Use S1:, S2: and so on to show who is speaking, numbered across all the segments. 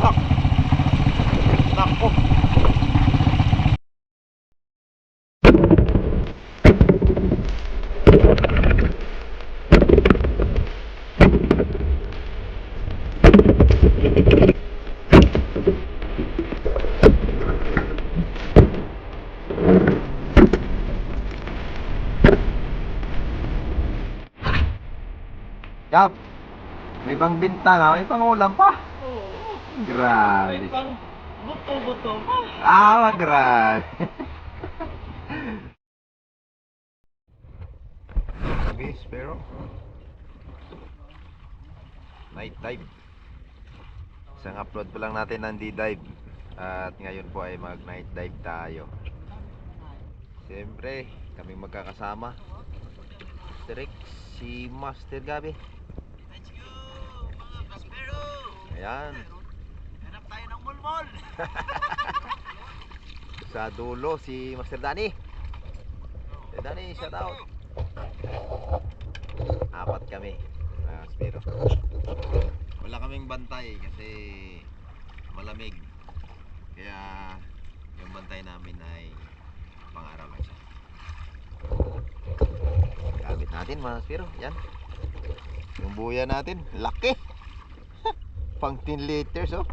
S1: bagsak. Nako. Yap, may pang bintana, may pang ulam pa.
S2: Oo.
S1: Grabe.
S2: Pang buto-buto pa.
S1: Grabe. Gabi, pero night dive. Isang upload pa lang natin ng D-dive. At ngayon po ay mag night dive tayo. Siyempre, kami magkakasama. Master Rex, si Master Gabi.
S2: Let's go, mga kaspero.
S1: Ayan.
S2: Hanap tayo ng mulmol.
S1: Sa dulo si Master Danny. Master Danny, shout out. Apat kami. Pero wala kaming bantay kasi malamig. Kaya yung bantay namin ay pang-araw lang siya. Gamit natin mga spiro. Yan. Yung buya natin, laki. Pang 10 liters oh.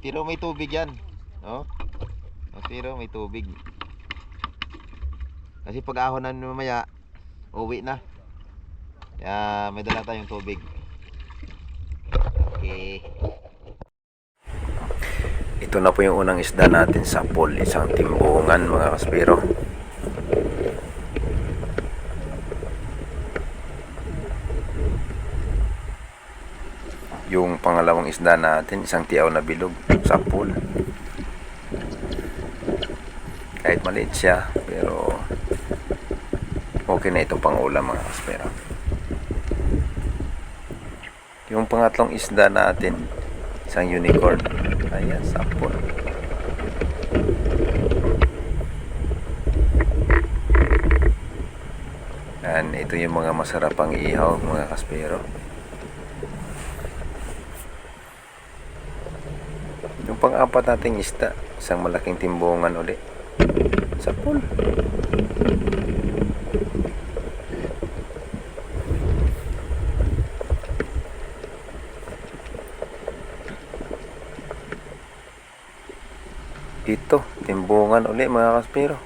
S1: Pero may tubig yan. Oh. Pero may tubig. Kasi pag ahonan mamaya, uwi na. Kaya may dala tayong tubig. Okay. Ito na po yung unang isda natin sa pool. Isang timbungan mga kaspiro. Yung pangalawang isda natin, isang tiyaw na bilog sa pool. Kahit maliit siya, pero okay na itong pangulam mga kaspero. Yung pangatlong isda natin, isang unicorn. Ayan, sa pool. Ayan, ito yung mga masarapang ihaw mga kaspero. Yung pang-apat nating isda, isang malaking timbungan ulit sa pool. Ito, timbungan ulit mga kaspero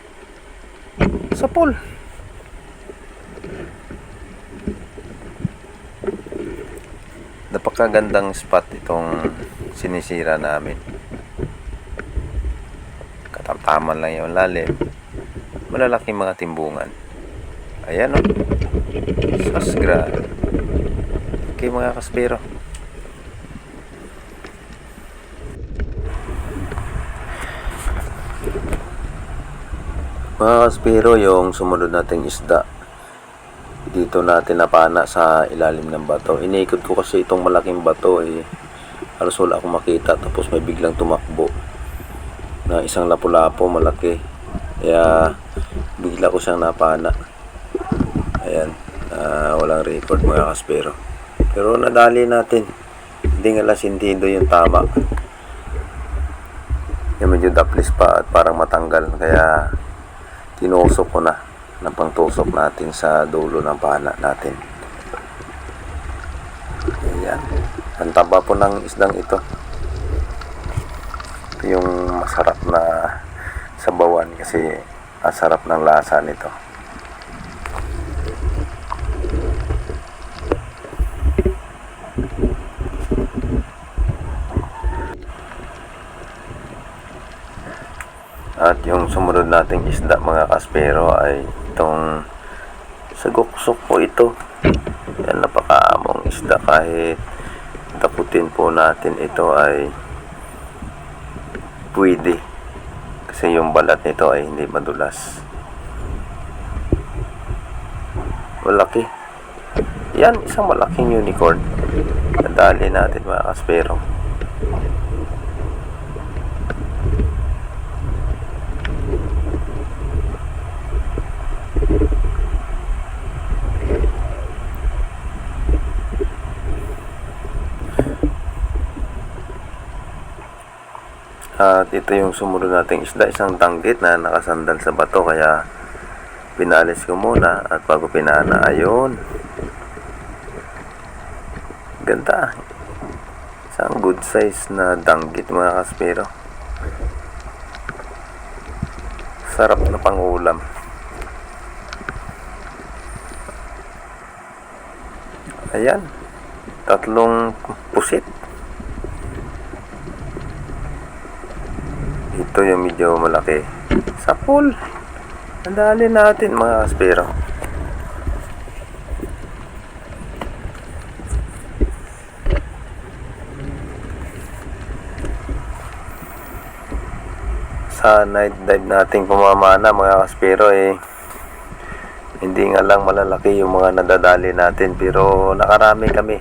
S1: sa pool. Napakagandang spot itong sinisira namin. Katamtaman lang yung lalim. Malalaking mga timbungan. Ayan o. Sasgra. Okay mga kaspero. Mga kaspero, yung sumunod nating isda. Dito natin napana sa ilalim ng bato. Iniikot ko kasi itong malaking bato eh. Halos wala akong makita, tapos may biglang tumakbo na isang lapu-lapo malaki, kaya bigla ko siyang napana. Ayan, walang record mga kaspero, pero nadali natin. Hindi nga lang sintido yung tama, yung medyo daplis pa at parang matanggal, kaya tinusok ko na ng pangtusok natin sa dulo ng pana natin. Ayan, ang taba po ng isdang ito. Ito yung masarap na sabawan kasi ang sarap ng lasa nito. At yung sumunod nating isda mga kaspero ay itong saguksok po ito. Yan, napakaamong isda, kahit taputin po natin ito ay pwede kasi yung balat nito ay hindi madulas. Malaki. Yan, isang malaking unicorn. Nadali natin mga kaspero. At ito yung sumunod nating isda, isang danggit na nakasandal sa bato, kaya pinaalis ko muna. At bago pinana, ayun, ganda, isang good size na danggit mga kaspero. Sarap na pangulam. Ayan, 3 pusit. Ito yung medyo malaki. Sapul. Andali natin mga kaspero. Sa night dive nating pumamana mga kaspero hindi nga lang malalaki yung mga nadadali natin, pero nakarami kami.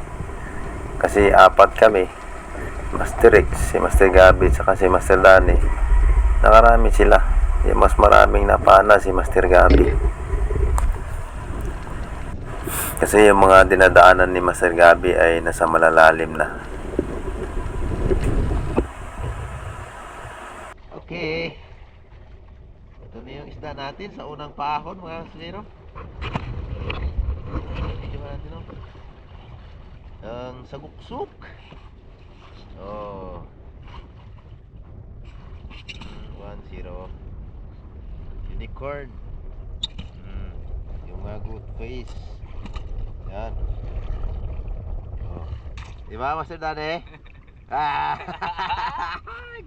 S1: Kasi 4 kami. Master Rex, si Master Gabi, saka si Master Danny. Nakarami sila. Yung mas maraming napana si Master Gabi. Kasi yung mga dinadaanan ni Master Gabi ay nasa malalalim na.
S2: Okay. Ito na yung isda natin sa unang paahon mga kaspero. Medyo natin no? Ang saguksok. Oh. 1-0. Unicorn. Yung mga good face. Yan. Oh. Diba Master Danny?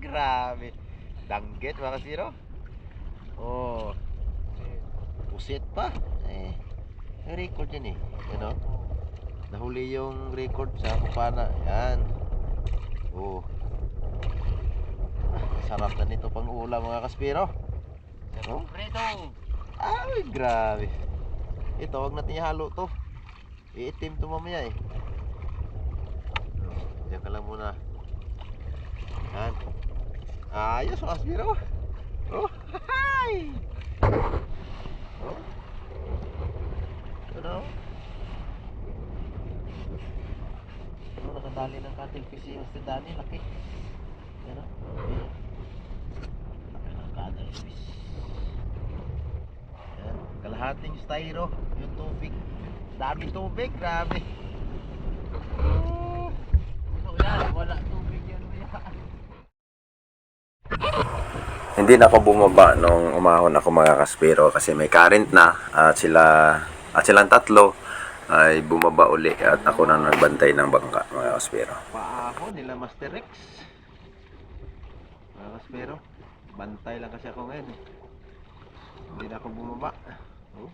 S2: Grabe. Danggit mga kaspero. Oh. Pusit pa. May record yan Ano? Nahuli yung record sa kupana. Yan. Oh. Sarap na nito pang ulam mga kaspero. Oh. Ay, grabe. Ito, wag natin ihalo to. Iitim to mamaya Diyan ka lang muna. Yan. Ayos mga kaspero. Oh. Hi. Oh. Ano? Nakadali ng cutting fish yung Master Danny, laki. Yan o. Laki ng cutting fish. Yan. Kalahating styro yung tubig. Dami tubig, grabe. Wala tubig yan.
S1: Hindi na ako bumaba nung umahon ako mga kaspero kasi may current na at silang 3 ay bumaba uli at ako na nagbantay ng bangka mga kaspero.
S2: Paahon nila Master Rex. Mga kaspero, bantay lang kasi ako ngayon Hindi na ako bumaba. Oh.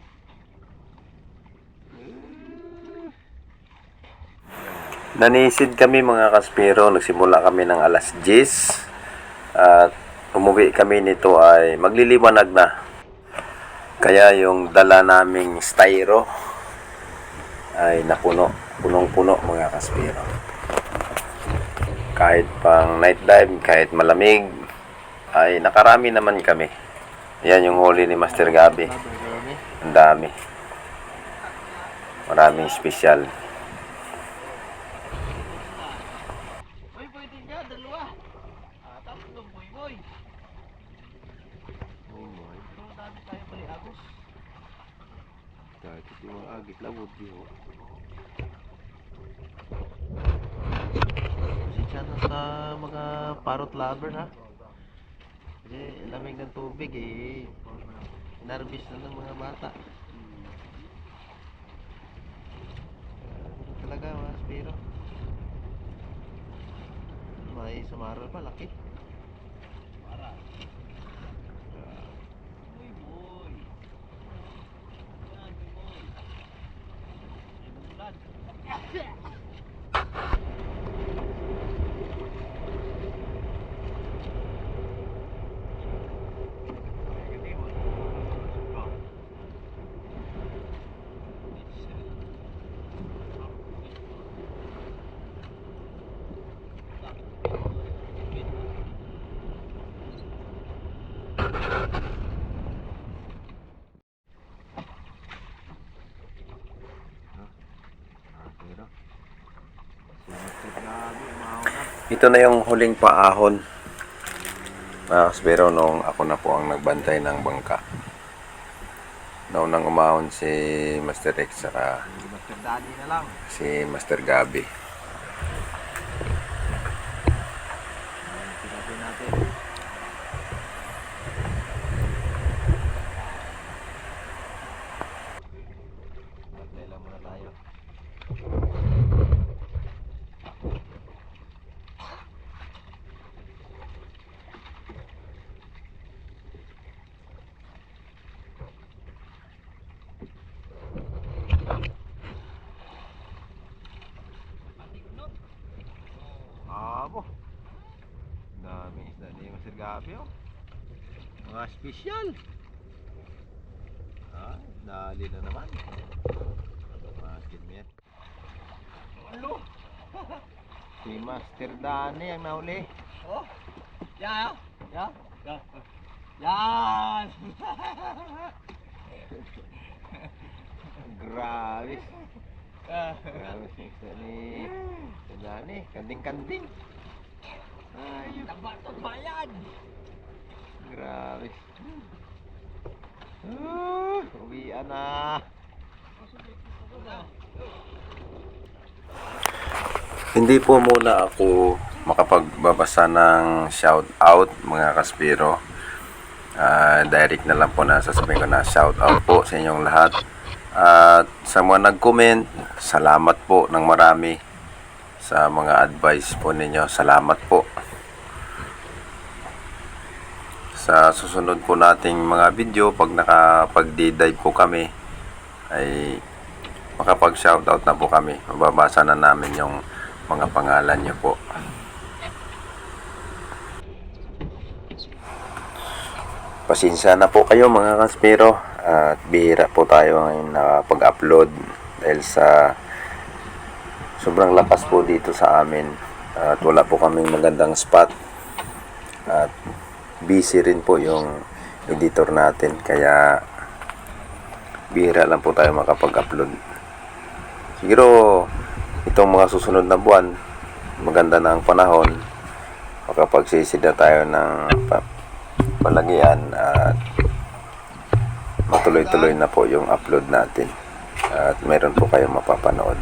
S1: Nanisid kami mga kaspero, nagsimula kami ng alas 10 at umuwi kami nito ay magliliwanag na. Kaya yung dala naming styro ay napuno, punong-puno mga kaspero. Kahit pang night dive, kahit malamig, ay nakarami naman kami. Yan yung huli ni Master Gabi. Ang dami. Maraming special.
S2: Boy, din nga, dalawa. Tapos boy. Pero dami tayo pali agos.
S1: Kahit yung mga agit labot yun.
S2: Pasensya na sa mga parrot lover ha. Kasi lamig ng tubig nervous na ng mga bata. Talaga mga spiro. May sumara pa, laki.
S1: Ito na yung huling paahon. Pero nung ako na po ang nagbantay ng bangka. Naunang umahon si Master Rex saka
S2: Master Daddy na lang.
S1: si Master Gabi.
S2: Sirapin natin. Bantay lang muna tayo. Abo. Dami isda ni Master Gabi oh. Mga special. Dali na naman. Makin yan. Ano? Si Master Dani ang nahuli.
S3: Oh, ya, ya, ya, yan.
S2: Grabe. Grabe si isda ni Master Dani. Kanding-kanding. Ay,
S3: Tabatot bayan.
S2: grabe. Uwian na.
S1: Hindi po muna ako makapagbabasa ng shout out mga kaspiro. Direct na lang po na sasabihin ko na shout out po sa inyong lahat. At sa mga nag-comment, salamat po ng marami sa mga advice po ninyo. Salamat po. Sa susunod po nating mga video, pag nakapag-dive po kami, ay makapag-shoutout na po kami. Mababasa na namin yung mga pangalan nyo po. Pasensya na po kayo mga kaspero. At bihira po tayo ngayon nakapag-upload dahil sa sobrang lakas po dito sa amin. At wala po kaming magandang spot. At busy rin po yung editor natin. Kaya bihira lang po tayo makapag-upload. Siguro itong mga susunod na buwan, maganda na ang panahon, makapagsisid na tayo ng palagyan at matuloy-tuloy na po yung upload natin at meron po kayong mapapanood.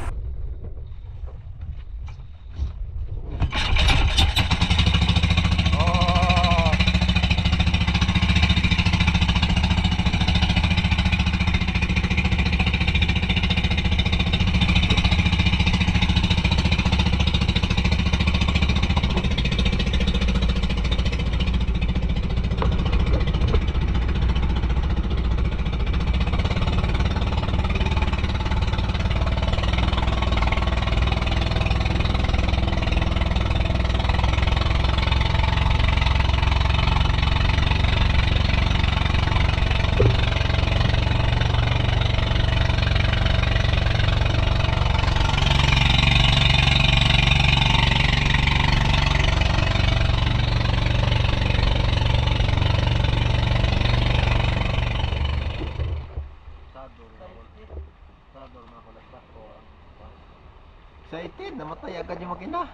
S2: Excited, namatay agad yung makina.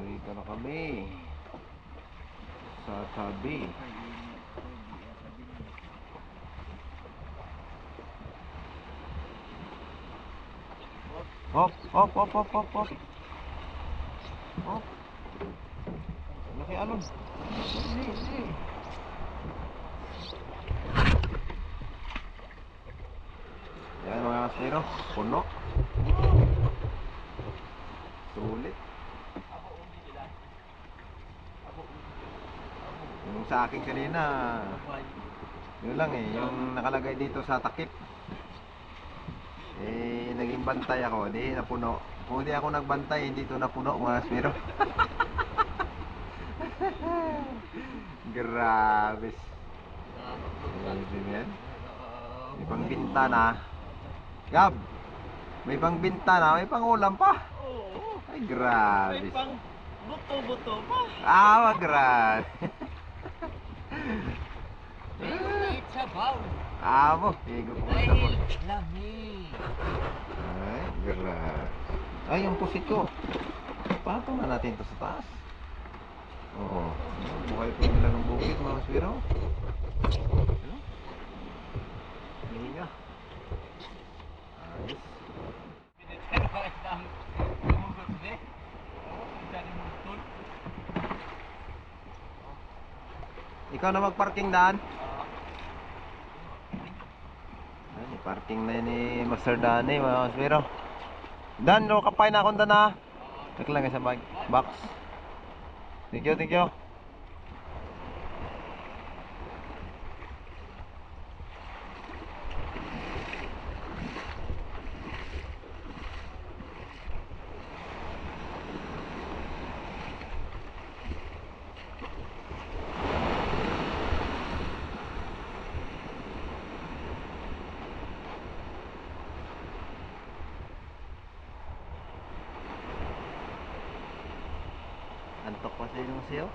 S2: Dito na kami sa tabi. Hop, hop, hop, hop, hop, hop. Hop. Laki alon. Yan mga kaspero, puno. Sulit. Yung sa akin kanina, yun lang yung nakalagay dito sa takip. Naging bantay ako, di napuno. Kung di ako nagbantay, hindi ito napuno mga kaspero. Grabe. Yan. May pangbinta na. Gab, may pangbinta na, may pangulam pa.
S3: Oo.
S2: Ay, grabe.
S3: May pang buto-buto pa.
S2: Grabe.
S3: May maliit sa baw.
S2: Amo, higo ko sa sabon.
S3: Lamig.
S2: Ay, grabe. Ay, yung pusit ko. Patong na natin ito sa taas. Oo. Buhay po nila ng bukit, mga kaswero. Ano? Higa. Ayos. Ikaw na mag-parking, Dan. Ay, parking na yun ni Master Dan eh, mga kaswero. Dan, lo kapay na akong Dan ha. Check lang sa box. Thank you, thank you. Antok pa sa inyong siyo?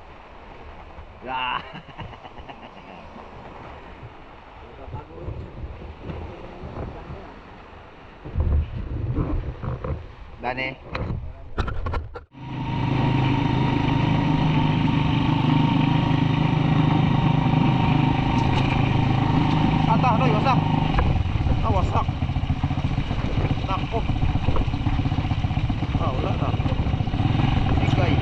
S2: Ah! Dani. Ata, ano, wasak. Ah, wasak. Nako. Ah, wala na. Ikay.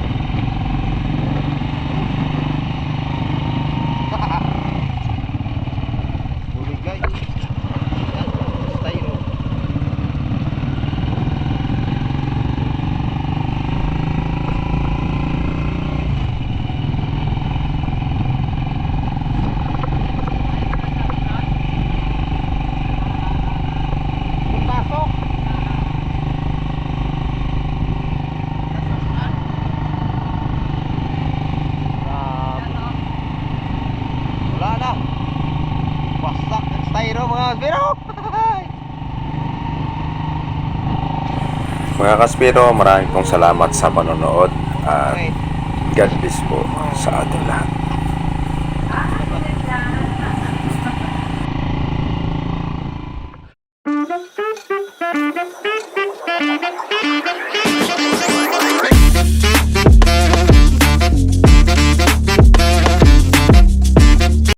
S2: Buligay. Styro. Pasok. Wala na. Wasak ang styro mga kasbiro.
S1: Mga kaspiro, maraming pong salamat sa panonood at
S2: Okay.
S1: God bless po sa ating lahat.